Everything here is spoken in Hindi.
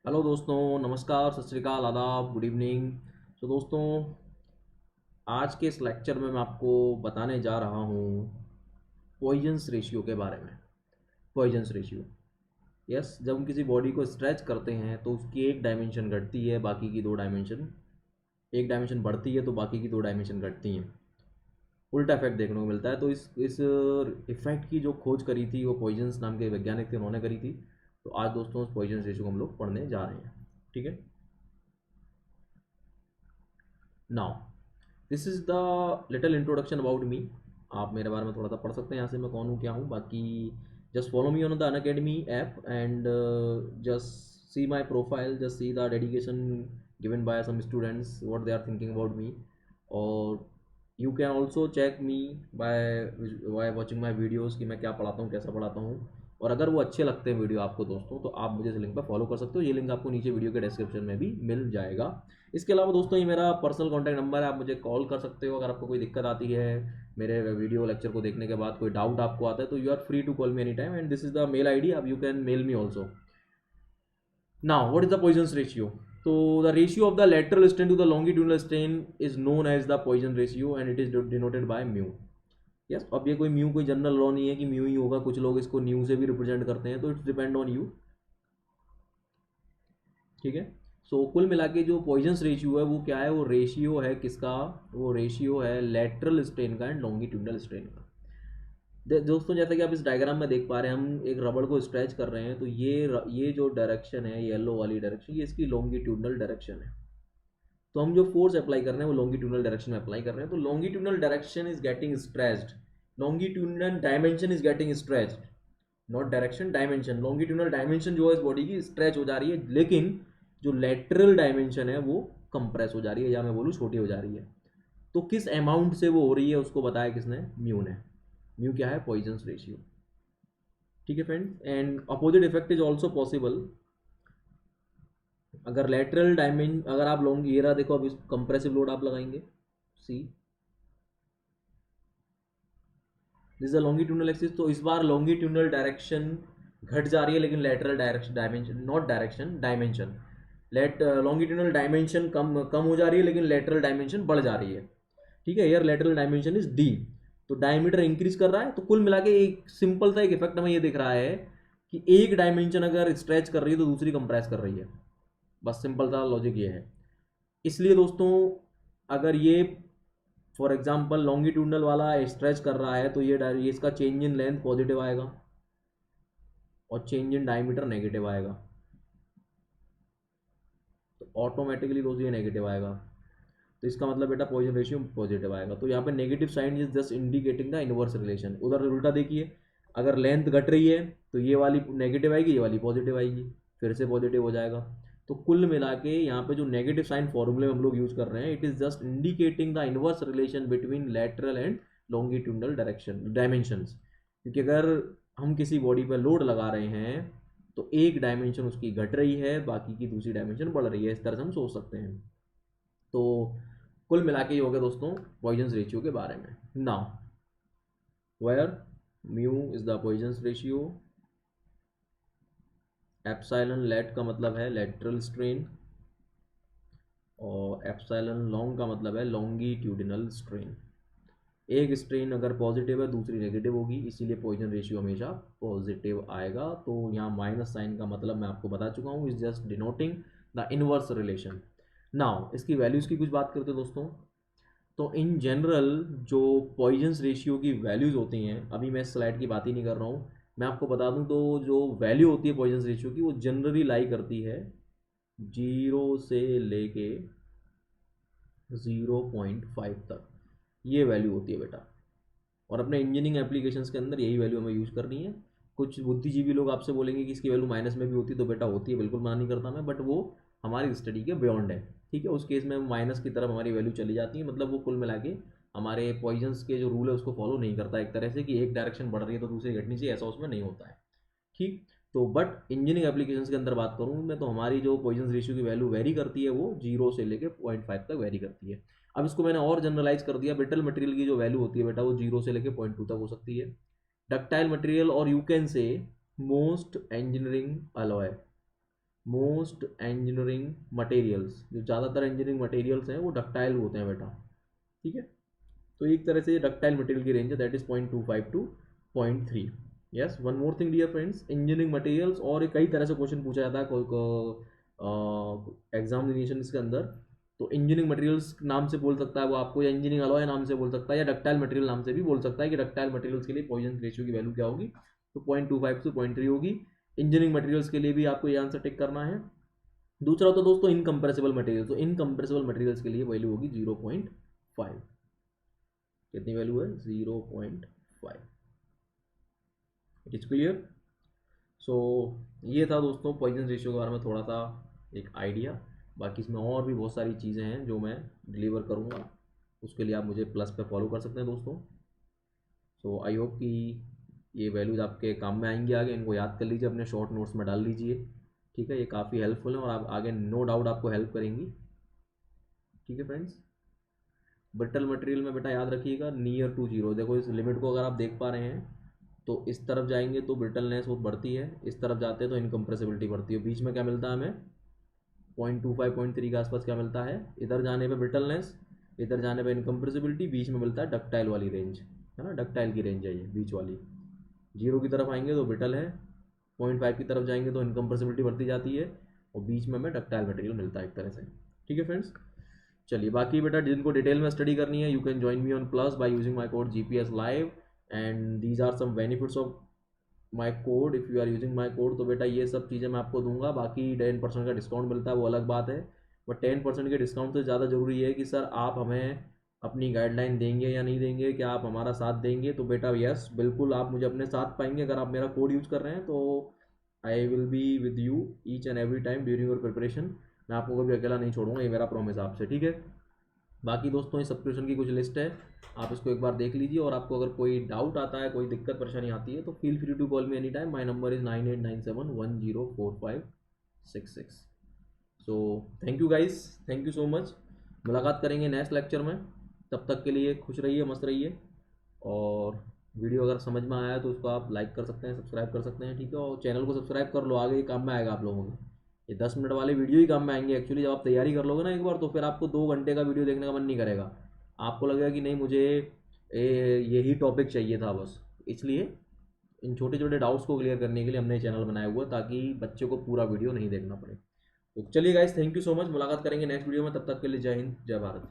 हेलो दोस्तों, नमस्कार, सत श्री अकाल, आदाब, गुड इवनिंग। तो दोस्तों, आज के इस लेक्चर में मैं आपको बताने जा रहा हूँ पॉइजन्स रेशियो के बारे में। पॉइजन्स रेशियो, यस, जब हम किसी बॉडी को स्ट्रेच करते हैं तो उसकी एक डायमेंशन घटती है, बाकी की दो डायमेंशन, एक डायमेंशन बढ़ती है तो बाकी की दो डायमेंशन घटती हैं। उल्टा इफेक्ट देखने को मिलता है। तो इस इफेक्ट की जो खोज करी थी वो पॉइजन्स नाम के वैज्ञानिक थे, उन्होंने करी थी। तो आज दोस्तों उस पॉइजन्स रेशियो को हम लोग पढ़ने जा रहे हैं। ठीक है। Now this is the little introduction about me. आप मेरे बारे में थोड़ा सा पढ़ सकते हैं यहाँ से, मैं कौन हूँ, क्या हूँ। बाकी just follow me on the Unacademy app and just see my profile, just see the dedication given by some students what they are thinking about me. और you can also check me by watching my videos कि मैं क्या पढ़ाता हूँ, कैसा पढ़ाता हूँ। और अगर वो अच्छे लगते हैं वीडियो आपको दोस्तों, तो आप मुझे इस लिंक पर फॉलो कर सकते हो। ये लिंक आपको नीचे वीडियो के डिस्क्रिप्शन में भी मिल जाएगा। इसके अलावा दोस्तों, ये मेरा पर्सनल कॉन्टैक्ट नंबर है, आप मुझे कॉल कर सकते हो। अगर आपको कोई दिक्कत आती है मेरे वीडियो लेक्चर को देखने के बाद, कोई डाउट आपको आता है, तो you are free to call me any time, and this is the mail I D, आप you can mail me also. Now what is the Poisson ratio? तो the ratio of the lateral strain to the longitudinal strain is known as the Poisson ratio and it is denoted by mu. Yes, अब ये कोई म्यू कोई जनरल लॉ नहीं है कि म्यू ही होगा, कुछ लोग इसको न्यू से भी रिप्रेजेंट करते हैं, तो इट्स डिपेंड ऑन यू। ठीक है। सो कुल मिला के जो पॉइजन्स रेशियो है वो क्या है? वो रेशियो है किसका? वो रेशियो है लेटरल स्ट्रेन का एंड लॉन्गिट्यूडनल स्ट्रेन का। दोस्तों, जैसा कि आप इस डायग्राम में देख पा रहे हैं, हम एक रबड़ को स्ट्रेच कर रहे हैं, तो ये जो डायरेक्शन है, येलो वाली डायरेक्शन, ये इसकी लॉन्गिट्यूडनल डायरेक्शन है। तो हम जो फोर्स अप्लाई कर रहे हैं वो लॉन्गिट्यूडनल डायरेक्शन में अप्लाई कर रहे हैं। तो longitudinal direction is getting stretched, longitudinal dimension is getting stretched, not direction, dimension. Longitudinal dimension जो है इस बॉडी की स्ट्रेच हो जा रही है, लेकिन जो लेटरल डायमेंशन है वो कंप्रेस हो जा रही है, या मैं बोलूँ छोटी हो जा रही है। तो किस अमाउंट से वो हो रही है उसको बताया किसने? म्यू ने। म्यू क्या है? Poisson's ratio. ठीक है friends, and opposite effect is also possible. अगर लेटरल डायमेंशन, अगर आप लॉन्ग, ये रहा देखो, अब इस कंप्रेसिव लोड आप लगाएंगे, see this is longitudinal axis, तो इस बार लॉन्गिट्यूडनल डायरेक्शन घट जा रही है, लेकिन lateral direction, dimension, not direction, dimension, let longitudinal dimension कम कम हो जा रही है, लेकिन लेटरल डायमेंशन बढ़ जा रही है। ठीक है, यार लेटरल डायमेंशन इज डी, तो डायमीटर इंक्रीज कर रहा है। तो कुल मिला के एक सिंपल सा एक इफेक्ट हमें ये दिख रहा है कि एक डायमेंशन अगर स्ट्रेच कर रही है तो दूसरी कंप्रेस कर रही है। बस सिंपल सा लॉजिक ये है। इसलिए दोस्तों, अगर ये फॉर एग्जांपल लॉन्गिट्यूडनल वाला स्ट्रेच कर रहा है, तो ये इसका चेंज इन लेंथ पॉजिटिव आएगा और चेंज इन डायमीटर नेगेटिव आएगा, तो ऑटोमेटिकली दोस्तों ये नेगेटिव आएगा। तो इसका मतलब बेटा पॉइजन रेशियो पॉजिटिव आएगा। तो यहाँ पे negative sign is just indicating the inverse relation. उधर उल्टा देखिए, अगर लेंथ घट रही है तो ये वाली नेगेटिव आएगी, ये वाली पॉजिटिव आएगी, फिर से पॉजिटिव हो जाएगा। तो कुल मिला के यहाँ पे जो नेगेटिव साइन फॉर्मूले हम लोग यूज कर रहे हैं, it is just indicating the inverse relation between lateral and longitudinal direction dimensions. क्योंकि अगर हम किसी बॉडी पर लोड लगा रहे हैं तो एक डायमेंशन उसकी घट रही है, बाकी की दूसरी डायमेंशन बढ़ रही है, इस तरह से हम सोच सकते हैं। तो कुल मिला के ये हो गया दोस्तों पॉइजन्स रेशियो के बारे में। Now where mu is the Poisson's ratio, epsilon lat का मतलब है लेटरल स्ट्रेन, और एप्सिलॉन लॉन्ग का मतलब है लॉन्गिट्यूडिनल स्ट्रेन। एक स्ट्रेन अगर पॉजिटिव है दूसरी नेगेटिव होगी, इसीलिए पॉइजन रेशियो हमेशा पॉजिटिव आएगा। तो यहाँ माइनस साइन का मतलब मैं आपको बता चुका हूँ, is just denoting the inverse relation. Now इसकी वैल्यूज़ की कुछ बात करते हैं दोस्तों। तो इन जनरल जो पॉइजन्स रेशियो की वैल्यूज़ होती हैं, अभी मैं स्लाइड की बात ही नहीं कर रहा हूँ, मैं आपको बता दूं, तो जो वैल्यू होती है पॉइजन्स रेशियो की, वो जनरली लाई करती है 0 से लेके 0.5 तक, ये वैल्यू होती है बेटा। और अपने इंजीनियरिंग एप्लीकेशंस के अंदर यही वैल्यू हमें यूज़ करनी है। कुछ बुद्धिजीवी लोग आपसे बोलेंगे कि इसकी वैल्यू माइनस में भी होती है, तो बेटा होती है, बिल्कुल मना नहीं करता मैं, बट वो हमारी स्टडी के बियॉन्ड है। ठीक है, उस केस में माइनस की तरफ हमारी वैल्यू चली जाती है, मतलब वो कुल मिला के हमारे पॉइजन्स के जो रूल है उसको फॉलो नहीं करता एक तरह से, कि एक डायरेक्शन बढ़ रही है तो दूसरी घटनी चाहिए, ऐसा उसमें नहीं होता है। ठीक। तो बट इंजीनियरिंग एप्लीकेशंस के अंदर बात करूँ मैं, तो हमारी जो पॉइजन रेशियो की वैल्यू वेरी करती है वो 0 से लेकर 0.5 तक वेरी करती है। अब इसको मैंने और जनरलाइज कर दिया, ब्रिटल मटेरियल की जो वैल्यू होती है बेटा वो 0 से लेकर 0.2 तक हो सकती है। डक्टाइल मटेरियल, और you can say most engineering alloy, most engineering materials, जो ज़्यादातर इंजीनियरिंग मटेरियल्स हैं वो डक्टाइल होते हैं बेटा, ठीक है। तो एक तरह से डक्टाइल मटेरियल की रेंज है, that is 0.25 to 0.3। Yes, one more thing dear friends, engineering materials और कई तरह से क्वेश्चन पूछा जाता है कोई एग्जामिनेशन के अंदर। तो इंजीनियरिंग मटेरियल्स नाम से बोल सकता है वो आपको, या इंजीनियरिंग अलॉय नाम से बोल सकता है, या डक्टाइल मटेरियल नाम से भी बोल सकता है कि डक्टाइल मटेरियल्स के लिए पॉइजन रेशियो की वैल्यू क्या होगी, तो 0.25 से 0.3 होगी। इंजीनियरिंग मटेरियल्स के लिए भी आपको ये आंसर टिक करना है। दूसरा तो दोस्तों इनकम्प्रेसिबल मटेरियल, तो इनकम्प्रेसिबल मटेरियल्स के लिए वैल्यू होगी 0.5। कितनी वैल्यू है? 0.5। It is clear. सो ये था दोस्तों पॉइजन रेशियो के बारे में थोड़ा सा एक आइडिया। बाकी इसमें और भी बहुत सारी चीज़ें हैं जो मैं डिलीवर करूँगा, उसके लिए आप मुझे प्लस पे फॉलो कर सकते हैं दोस्तों। सो आई होप कि ये वैल्यूज आपके काम में आएंगी आगे, इनको याद कर लीजिए, अपने शॉर्ट नोट्स में डाल लीजिए, ठीक है। ये काफ़ी हेल्पफुल है और आप आगे नो डाउट आपको हेल्प करेंगी, ठीक है फ्रेंड्स। ब्रिटल मटेरियल में बेटा याद रखिएगा नियर टू जीरो, देखो इस लिमिट को अगर आप देख पा रहे हैं तो इस तरफ जाएंगे तो ब्रिटलनेस वो बढ़ती है, इस तरफ जाते हैं तो इनकम्प्रेसिबिलिटी बढ़ती है। बीच में क्या मिलता है हमें? 0.25 0.3 के आसपास क्या मिलता है? इधर जाने पे ब्रिटलनेस, इधर जाने पे इनकम्प्रेसिबिलिटी, बीच में मिलता है डक्टाइल वाली रेंज, है ना, डक्टाइल की रेंज है ये बीच वाली। जीरो की तरफ आएंगे तो ब्रिटल है, 0.5 की तरफ जाएंगे तो इनकम्प्रेसिबिलिटी बढ़ती जाती है, और बीच में हमें डक्टाइल मटेरियल मिलता है एक तरह से, ठीक है फ्रेंड्स। चलिए बाकी बेटा जिनको डिटेल में स्टडी करनी है, you can join me on plus by using my code GPS live, and these are some benefits of my code if you are using my code. तो बेटा ये सब चीज़ें मैं आपको दूंगा, बाकी 10% का डिस्काउंट मिलता है वो अलग बात है, बट 10% के डिस्काउंट से ज़्यादा ज़रूरी है कि सर आप हमें अपनी गाइडलाइन देंगे या नहीं देंगे, क्या आप हमारा साथ देंगे। तो बेटा यस बिल्कुल आप मुझे अपने साथ पाएंगे अगर आप मेरा कोड यूज़ कर रहे हैं, तो I will be with you each and every time during your preparation. मैं आपको कभी अकेला नहीं छोड़ूंगा, ये मेरा प्रॉमिस आपसे, ठीक है। बाकी दोस्तों इस सब्सक्रिप्शन की कुछ लिस्ट है, आप इसको एक बार देख लीजिए, और आपको अगर कोई डाउट आता है, कोई दिक्कत परेशानी आती है, तो feel free to call me any time. My number is 9897104566। So thank you guys, thank you so much. मुलाकात करेंगे नेक्स्ट लेक्चर में, तब तक के लिए खुश रहिए, मस्त रहिए, और वीडियो अगर समझ में आया तो उसको आप लाइक कर सकते हैं, सब्सक्राइब कर सकते हैं, ठीक है। और चैनल को सब्सक्राइब कर लो, आगे ये काम में आएगा आप लोगों के, ये 10 मिनट वाले वीडियो ही काम में आएंगे एक्चुअली। जब आप तैयारी कर लोगे ना एक बार, तो फिर आपको 2 घंटे का वीडियो देखने का मन नहीं करेगा, आपको लगेगा कि नहीं मुझे यही टॉपिक चाहिए था बस। इसलिए इन छोटे छोटे डाउट्स को क्लियर करने के लिए हमने चैनल बनाया हुआ है, ताकि बच्चे को पूरा वीडियो नहीं देखना पड़े। तो चलिए guys, thank you so much, मुलाकात करेंगे नेक्स्ट वीडियो में, तब तक के लिए जय हिंद, जय भारत।